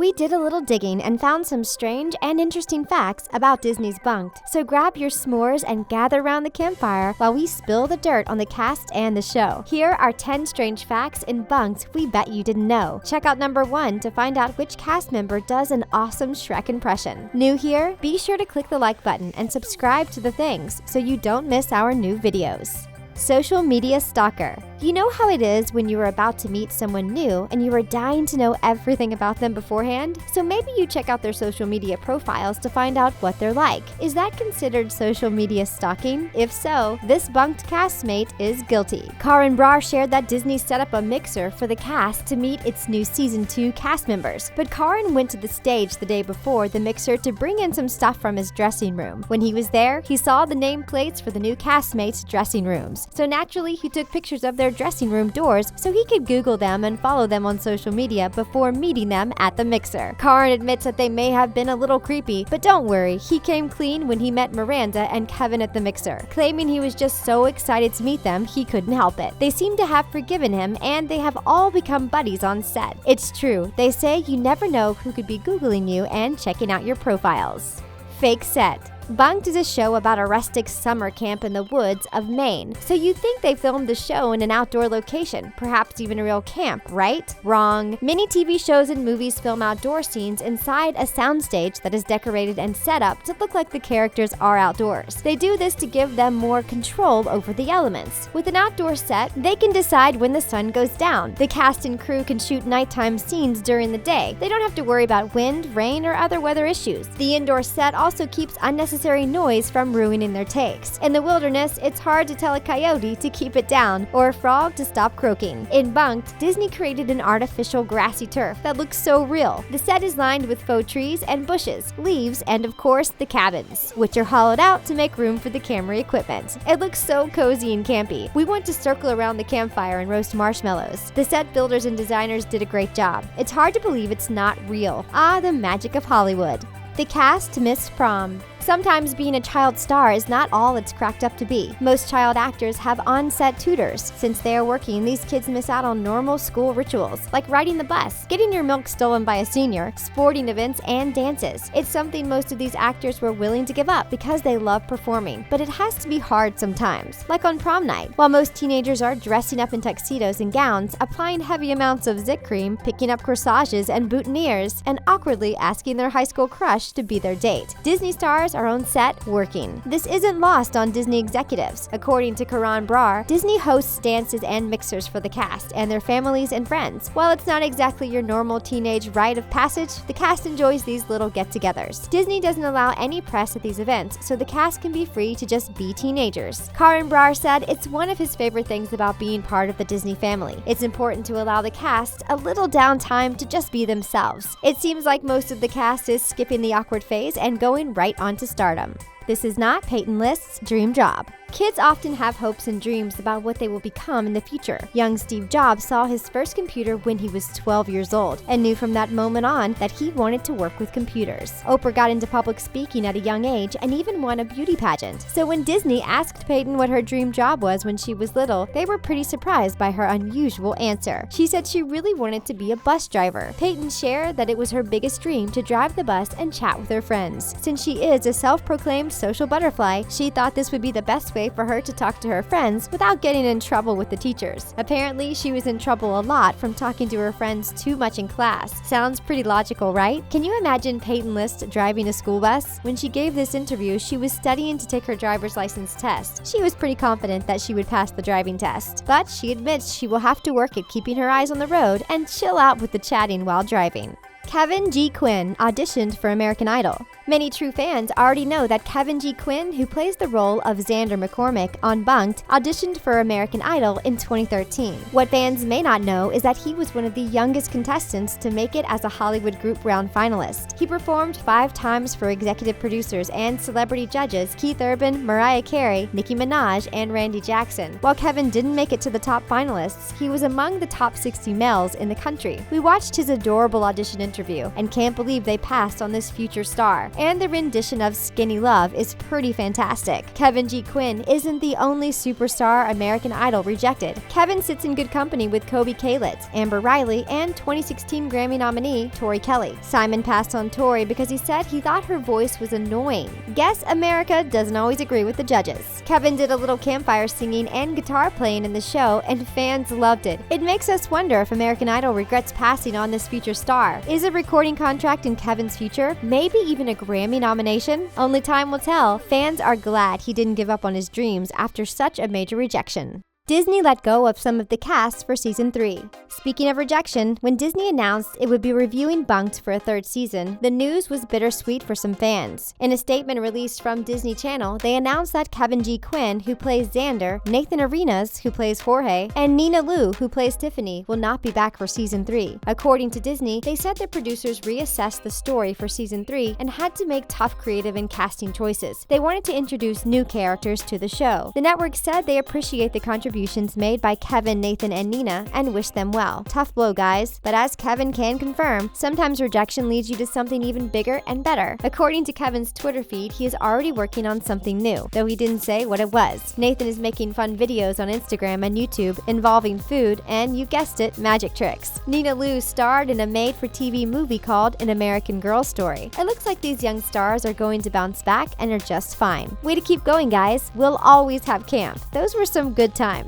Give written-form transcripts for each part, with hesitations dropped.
We did a little digging and found some strange and interesting facts about Disney's Bunk'd, so grab your s'mores and gather around the campfire while we spill the dirt on the cast and the show. Here are 10 strange facts in Bunk'd we bet you didn't know. Check out number 1 to find out which cast member does an awesome Shrek impression. New here? Be sure to click the like button and subscribe to The Things so you don't miss our new videos. Social media stalker. You know how it is when you are about to meet someone new and you are dying to know everything about them beforehand? So maybe you check out their social media profiles to find out what they're like. Is that considered social media stalking? If so, this Bunk'd castmate is guilty. Karan Brar shared that Disney set up a mixer for the cast to meet its new Season 2 cast members. But Karan went to the stage the day before the mixer to bring in some stuff from his dressing room. When he was there, he saw the nameplates for the new castmates' dressing rooms. So naturally, he took pictures of their dressing room doors so he could Google them and follow them on social media before meeting them at the mixer. Karan admits that they may have been a little creepy, but don't worry, he came clean when he met Miranda and Kevin at the mixer, claiming he was just so excited to meet them he couldn't help it. They seem to have forgiven him and they have all become buddies on set. It's true, they say you never know who could be Googling you and checking out your profiles. Fake set. Bunk'd is a show about a rustic summer camp in the woods of Maine. So you'd think they filmed the show in an outdoor location, perhaps even a real camp, right? Wrong. Many TV shows and movies film outdoor scenes inside a soundstage that is decorated and set up to look like the characters are outdoors. They do this to give them more control over the elements. With an outdoor set, they can decide when the sun goes down. The cast and crew can shoot nighttime scenes during the day. They don't have to worry about wind, rain, or other weather issues. The indoor set also keeps unnecessary noise from ruining their takes. In the wilderness, it's hard to tell a coyote to keep it down or a frog to stop croaking. In Bunk'd, Disney created an artificial grassy turf that looks so real. The set is lined with faux trees and bushes, leaves, and of course, the cabins, which are hollowed out to make room for the camera equipment. It looks so cozy and campy. We want to circle around the campfire and roast marshmallows. The set builders and designers did a great job. It's hard to believe it's not real. Ah, the magic of Hollywood. The cast missed prom. Sometimes being a child star is not all it's cracked up to be. Most child actors have on-set tutors. Since they are working, these kids miss out on normal school rituals, like riding the bus, getting your milk stolen by a senior, sporting events, and dances. It's something most of these actors were willing to give up because they love performing, but it has to be hard sometimes, like on prom night. While most teenagers are dressing up in tuxedos and gowns, applying heavy amounts of zit cream, picking up corsages and boutonnieres, and awkwardly asking their high school crush to be their date. Disney stars are on set working. This isn't lost on Disney executives. According to Karan Brar, Disney hosts dances and mixers for the cast and their families and friends. While it's not exactly your normal teenage rite of passage, the cast enjoys these little get-togethers. Disney doesn't allow any press at these events, so the cast can be free to just be teenagers. Karan Brar said it's one of his favorite things about being part of the Disney family. It's important to allow the cast a little downtime to just be themselves. It seems like most of the cast is skipping the awkward phase and going right on to stardom. This is not Peyton List's dream job. Kids often have hopes and dreams about what they will become in the future. Young Steve Jobs saw his first computer when he was 12 years old and knew from that moment on that he wanted to work with computers. Oprah got into public speaking at a young age and even won a beauty pageant. So when Disney asked Peyton what her dream job was when she was little, they were pretty surprised by her unusual answer. She said she really wanted to be a bus driver. Peyton shared that it was her biggest dream to drive the bus and chat with her friends. Since she is a self-proclaimed social butterfly, she thought this would be the best way for her to talk to her friends without getting in trouble with the teachers. Apparently, she was in trouble a lot from talking to her friends too much in class. Sounds pretty logical, right? Can you imagine Peyton List driving a school bus? When she gave this interview, she was studying to take her driver's license test. She was pretty confident that she would pass the driving test, but she admits she will have to work at keeping her eyes on the road and chill out with the chatting while driving. Kevin G. Quinn auditioned for American Idol. Many true fans already know that Kevin G. Quinn, who plays the role of Xander McCormick on Bunk'd, auditioned for American Idol in 2013. What fans may not know is that he was one of the youngest contestants to make it as a Hollywood Group Round finalist. He performed 5 times for executive producers and celebrity judges Keith Urban, Mariah Carey, Nicki Minaj, and Randy Jackson. While Kevin didn't make it to the top finalists, he was among the top 60 males in the country. We watched his adorable audition interview and can't believe they passed on this future star. and the rendition of Skinny Love is pretty fantastic. Kevin G. Quinn isn't the only superstar American Idol rejected. Kevin sits in good company with Kobe Kalit, Amber Riley, and 2016 Grammy nominee Tori Kelly. Simon passed on Tori because he said he thought her voice was annoying. Guess America doesn't always agree with the judges. Kevin did a little campfire singing and guitar playing in the show, and fans loved it. It makes us wonder if American Idol regrets passing on this future star. Is a recording contract in Kevin's future? Maybe even a Grammy nomination? Only time will tell. Fans are glad he didn't give up on his dreams after such a major rejection. Disney let go of some of the cast for Season 3. Speaking of rejection, when Disney announced it would be reviewing Bunk'd for a third season, the news was bittersweet for some fans. In a statement released from Disney Channel, they announced that Kevin G. Quinn, who plays Xander, Nathan Arenas, who plays Jorge, and Nina Liu, who plays Tiffany, will not be back for Season 3. According to Disney, they said the producers reassessed the story for Season 3 and had to make tough creative and casting choices. They wanted to introduce new characters to the show. The network said they appreciate the contributions made by Kevin, Nathan, and Nina and wish them well. Tough blow, guys. But as Kevin can confirm, sometimes rejection leads you to something even bigger and better. According to Kevin's Twitter feed, he is already working on something new, though he didn't say what it was. Nathan is making fun videos on Instagram and YouTube involving food and, you guessed it, magic tricks. Nina Liu starred in a made-for-TV movie called An American Girl Story. It looks like these young stars are going to bounce back and are just fine. Way to keep going, guys. We'll always have camp. Those were some good times.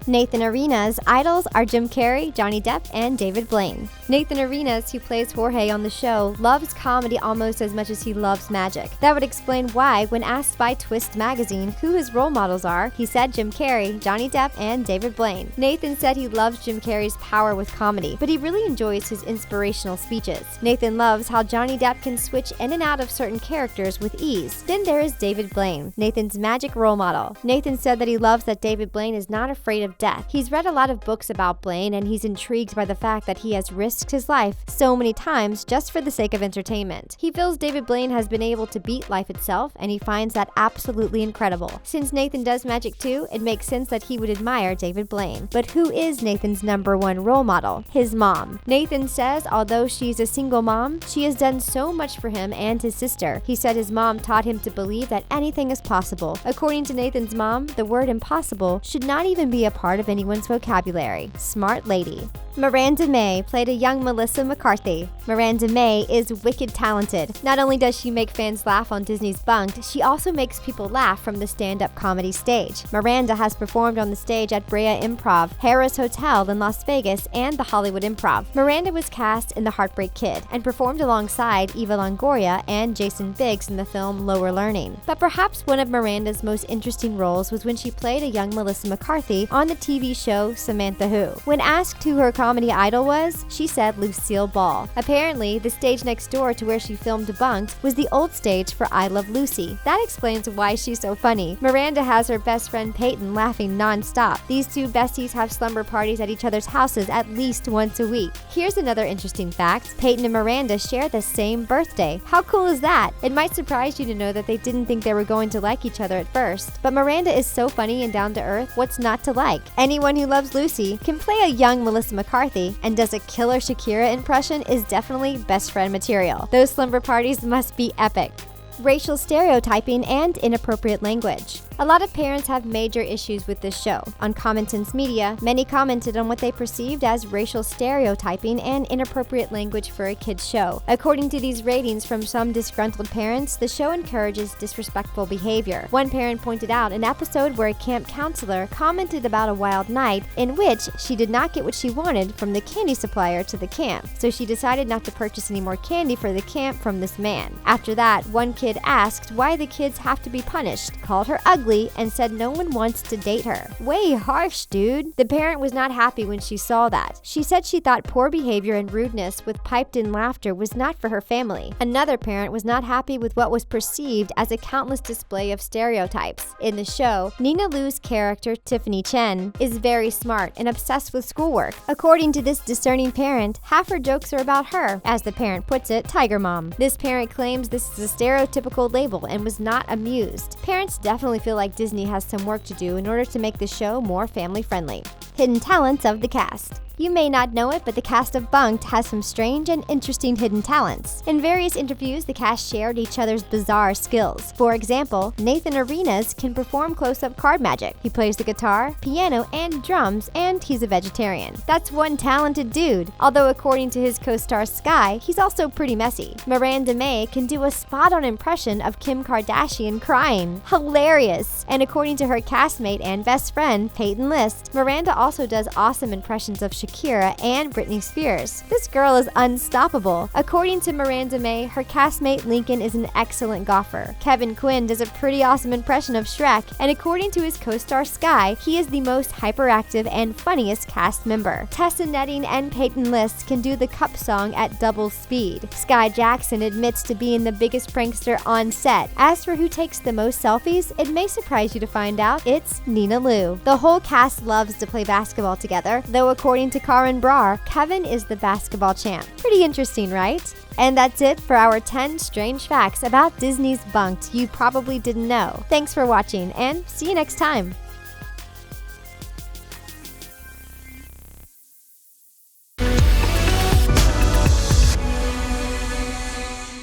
Nathan Arenas' idols are Jim Carrey, Johnny Depp, and David Blaine. Nathan Arenas, who plays Jorge on the show, loves comedy almost as much as he loves magic. That would explain why, when asked by Twist magazine who his role models are, he said Jim Carrey, Johnny Depp, and David Blaine. Nathan said he loves Jim Carrey's power with comedy, but he really enjoys his inspirational speeches. Nathan loves how Johnny Depp can switch in and out of certain characters with ease. Then there is David Blaine, Nathan's magic role model. Nathan said that he loves that David Blaine is not afraid of death. He's read a lot of books about Blaine, and he's intrigued by the fact that he has risked his life so many times just for the sake of entertainment. He feels David Blaine has been able to beat life itself, and he finds that absolutely incredible. Since Nathan does magic too, it makes sense that he would admire David Blaine. But who is Nathan's #1 role model? His mom. Nathan says although she's a single mom, she has done so much for him and his sister. He said his mom taught him to believe that anything is possible. According to Nathan's mom, the word impossible should not even be a part of anyone's vocabulary. Smart lady. Miranda May played a young Melissa McCarthy. Miranda May is wicked talented. Not only does she make fans laugh on Disney's Bunk'd, she also makes people laugh from the stand-up comedy stage. Miranda has performed on the stage at Brea Improv, Harrah's Hotel in Las Vegas, and the Hollywood Improv. Miranda was cast in The Heartbreak Kid and performed alongside Eva Longoria and Jason Biggs in the film Lower Learning. But perhaps one of Miranda's most interesting roles was when she played a young Melissa McCarthy on the TV show Samantha Who. When asked who her comedy idol was, she said Lucille Ball. Apparently, the stage next door to where she filmed Bunk'd was the old stage for I Love Lucy. That explains why she's so funny. Miranda has her best friend Peyton laughing non-stop. These two besties have slumber parties at each other's houses at least once a week. Here's another interesting fact. Peyton and Miranda share the same birthday. How cool is that? It might surprise you to know that they didn't think they were going to like each other at first. But Miranda is so funny and down to earth, what's not to like? Anyone who loves Lucy can play a young Melissa McCarthy, and does a killer Shakira impression is definitely best friend material. Those slumber parties must be epic. Racial stereotyping and inappropriate language. A lot of parents have major issues with this show. On Common Sense Media, many commented on what they perceived as racial stereotyping and inappropriate language for a kid's show. According to these ratings from some disgruntled parents, the show encourages disrespectful behavior. One parent pointed out an episode where a camp counselor commented about a wild night in which she did not get what she wanted from the candy supplier to the camp, so she decided not to purchase any more candy for the camp from this man. After that, one kid asked why the kids have to be punished, called her ugly, and said no one wants to date her. Way harsh, dude. The parent was not happy when she saw that. She said she thought poor behavior and rudeness with piped-in laughter was not for her family. Another parent was not happy with what was perceived as a countless display of stereotypes. In the show, Nina Liu's character, Tiffany Chen, is very smart and obsessed with schoolwork. According to this discerning parent, half her jokes are about her, as the parent puts it, Tiger Mom. This parent claims this is a stereotypical label and was not amused. Parents definitely feel like Disney has some work to do in order to make the show more family-friendly. Hidden talents of the cast. You may not know it, but the cast of Bunk'd has some strange and interesting hidden talents. In various interviews, the cast shared each other's bizarre skills. For example, Nathan Arenas can perform close-up card magic. He plays the guitar, piano, and drums, and he's a vegetarian. That's one talented dude, although according to his co-star Skai, he's also pretty messy. Miranda May can do a spot-on impression of Kim Kardashian crying. Hilarious! And according to her castmate and best friend, Peyton List, Miranda also does awesome impressions of Shakira and Britney Spears. This girl is unstoppable. According to Miranda May, her castmate Lincoln is an excellent golfer. Quinn does a pretty awesome impression of Shrek, and according to his co-star Skai, he is the most hyperactive and funniest cast member. Tessa Netting and Peyton List can do the cup song at double speed. Skai Jackson admits to being the biggest prankster on set. As for who takes the most selfies, it may surprise you to find out it's Nina Liu. The whole cast loves to play basketball together, though according to Karan Brar, Kevin is the basketball champ. Pretty interesting, right? And that's it for our 10 strange facts about Disney's Bunk'd you probably didn't know. Thanks for watching, and see you next time.